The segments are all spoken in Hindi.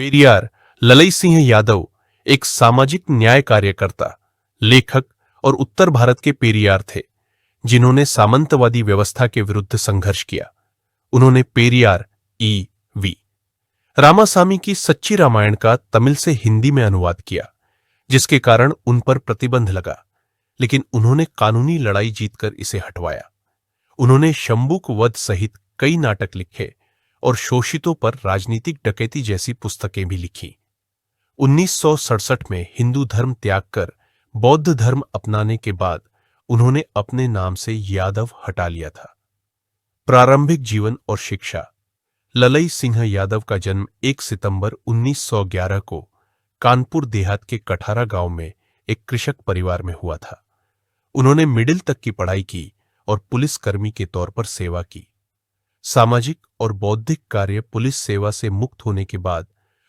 पेरियार ललई सिंह यादव एक सामाजिक न्याय कार्यकर्ता, लेखक और उत्तर भारत के पेरियार थे, जिन्होंने सामंतवादी व्यवस्था के विरुद्ध संघर्ष किया। उन्होंने पेरियार ई.वी. रामासामी की सच्ची रामायण का तमिल से हिंदी में अनुवाद किया, जिसके कारण उन पर प्रतिबंध लगा, लेकिन उन्होंने कानूनी लड़ाई जीतकर इसे हटवाया। उन्होंने शंबुक वध सहित कई नाटक लिखे और शोषितों पर राजनीतिक डकैती जैसी पुस्तकें भी लिखीं। 1967 में हिंदू धर्म त्याग कर बौद्ध धर्म अपनाने के बाद उन्होंने अपने नाम से यादव हटा लिया था। प्रारंभिक जीवन और शिक्षा। ललई सिंह यादव का जन्म 1 सितंबर 1911 को कानपुर देहात के कठारा गांव में एक कृषक परिवार में हुआ था। उन्होंने मिडिल तक की पढ़ाई की और पुलिसकर्मी के तौर पर सेवा की। सामाजिक और बौद्धिक कार्य पुलिस सेवा से मुक्त होने के बाद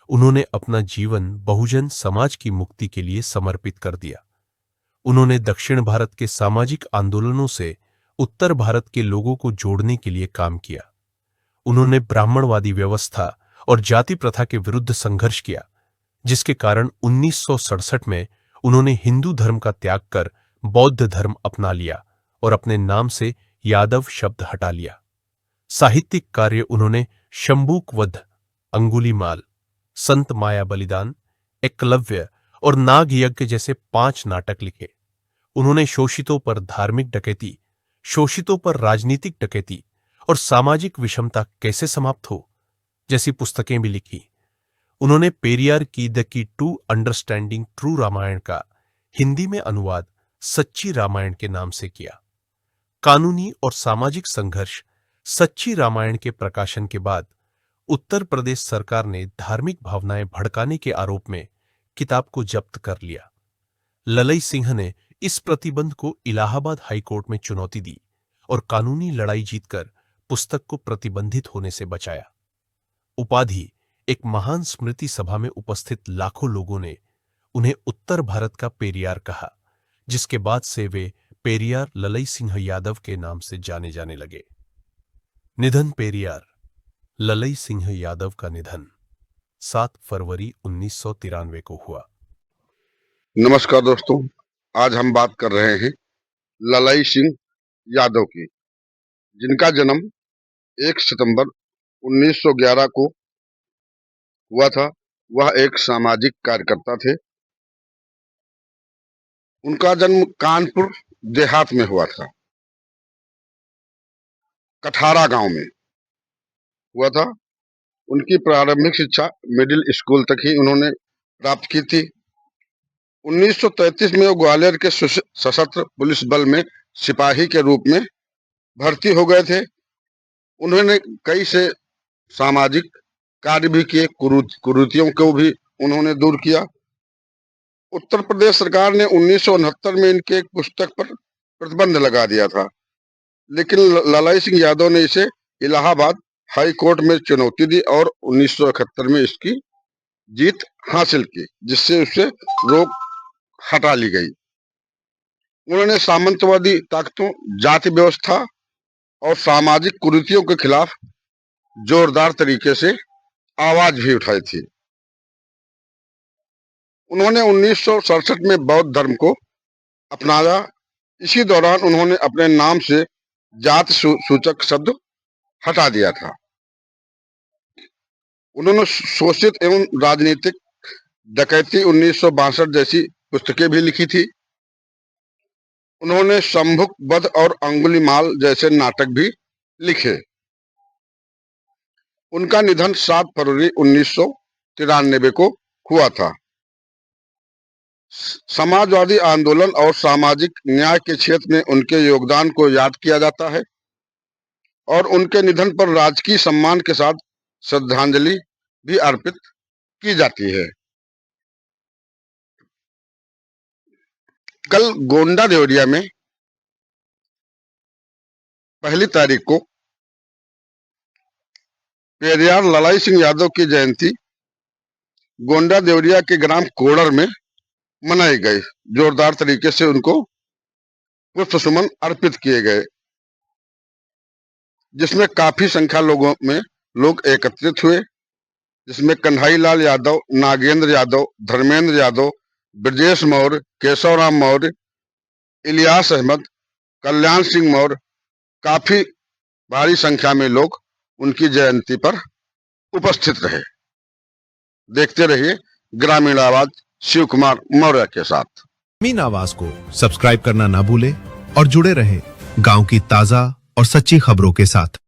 उन्होंने अपना जीवन बहुजन समाज की मुक्ति के लिए समर्पित कर दिया। उन्होंने दक्षिण भारत के सामाजिक आंदोलनों से उत्तर भारत के लोगों को जोड़ने के लिए काम किया। उन्होंने ब्राह्मणवादी व्यवस्था और जाति प्रथा के विरुद्ध संघर्ष किया, जिसके कारण 1967 में उन्होंने हिंदू धर्म का त्याग कर बौद्ध धर्म अपना लिया और अपने नाम से यादव शब्द हटा लिया। साहित्यिक कार्य। उन्होंने शंबुक वध, अंगुलीमाल, संत माया बलिदान, एकलव्य और नाग यज्ञ जैसे 5 नाटक लिखे। उन्होंने शोषितों पर धार्मिक डकैती, शोषितों पर राजनीतिक डकैती और सामाजिक विषमता कैसे समाप्त हो जैसी पुस्तकें भी लिखी। उन्होंने पेरियार की the key to understanding true Ramayan का हिंदी में अनुवाद सच्ची रामायण के नाम से किया। कानूनी और सामाजिक संघर्ष। सच्ची रामायण के प्रकाशन के बाद उत्तर प्रदेश सरकार ने धार्मिक भावनाएं भड़काने के आरोप में किताब को जब्त कर लिया। ललई सिंह ने इस प्रतिबंध को इलाहाबाद हाईकोर्ट में चुनौती दी और कानूनी लड़ाई जीतकर पुस्तक को प्रतिबंधित होने से बचाया। उपाधि। एक महान स्मृति सभा में उपस्थित लाखों लोगों ने उन्हें उत्तर भारत का पेरियार कहा, जिसके बाद से वे पेरियार ललई सिंह यादव के नाम से जाने जाने लगे। निधन। पेरियार ललई सिंह यादव का निधन 7 फरवरी 1993 को हुआ। नमस्कार दोस्तों, आज हम बात कर रहे हैं ललई सिंह यादव की, जिनका जन्म 1 सितंबर 1911 को हुआ था। वह एक सामाजिक कार्यकर्ता थे। उनका जन्म कानपुर देहात में हुआ था, कठारा गांव में हुआ था। उनकी प्रारंभिक शिक्षा मिडिल स्कूल तक ही उन्होंने प्राप्त की थी। 1933 में वो ग्वालियर के सशस्त्र पुलिस बल में सिपाही के रूप में भर्ती हो गए थे। उन्होंने कई से सामाजिक कार्य भी किए, कुरीतियों को भी उन्होंने दूर किया। उत्तर प्रदेश सरकार ने 1969 में इनके एक पुस्तक पर प्रतिबंध लगा दिया था, लेकिन ललई सिंह यादव ने इसे इलाहाबाद हाई कोर्ट में चुनौती दी और 1971 में इसकी जीत हासिल की, जिससे उसे रोक हटा ली गई। उन्होंने सामंतवादी ताकतों, जाति व्यवस्था और सामाजिक कुरीतियों के खिलाफ जोरदार तरीके से आवाज भी उठाई थी। उन्होंने 1967 में बौद्ध धर्म को अपनाया। इसी दौरान उन्होंने अपने नाम से जाति सूचक शब्द हटा दिया था। उन्होंने शोषित एवं राजनीतिक डकैती 1962 जैसी पुस्तकें भी लिखी थी। उन्होंने शंभुक वध और अंगुलीमाल जैसे नाटक भी लिखे। उनका निधन 7 फरवरी 1993 को हुआ था। समाजवादी आंदोलन और सामाजिक न्याय के क्षेत्र में उनके योगदान को याद किया जाता है और उनके निधन पर राजकीय सम्मान के साथ श्रद्धांजलि भी अर्पित की जाती है। कल गोंडा देवरिया में 1 तारीख को पेरियार ललई सिंह यादव की जयंती गोंडा देवरिया के ग्राम कोड़र में मनाई गई। जोरदार तरीके से उनको पुष्प सुमन अर्पित किए गए, जिसमें काफी संख्या लोग एकत्रित हुए। जिसमें कन्हई लाल यादव, नागेंद्र यादव, धर्मेंद्र यादव, ब्रजेश मौर्य, केशवराम मौर्य, इलियास अहमद, कल्याण सिंह मौर्य, काफी भारी संख्या में लोग उनकी जयंती पर उपस्थित रहे। देखते रहिए ग्रामीण आवाज शिव कुमार मौर्य के साथ। ग्रामीण आवाज को सब्सक्राइब करना ना भूले और जुड़े रहे गांव की ताजा और सच्ची खबरों के साथ।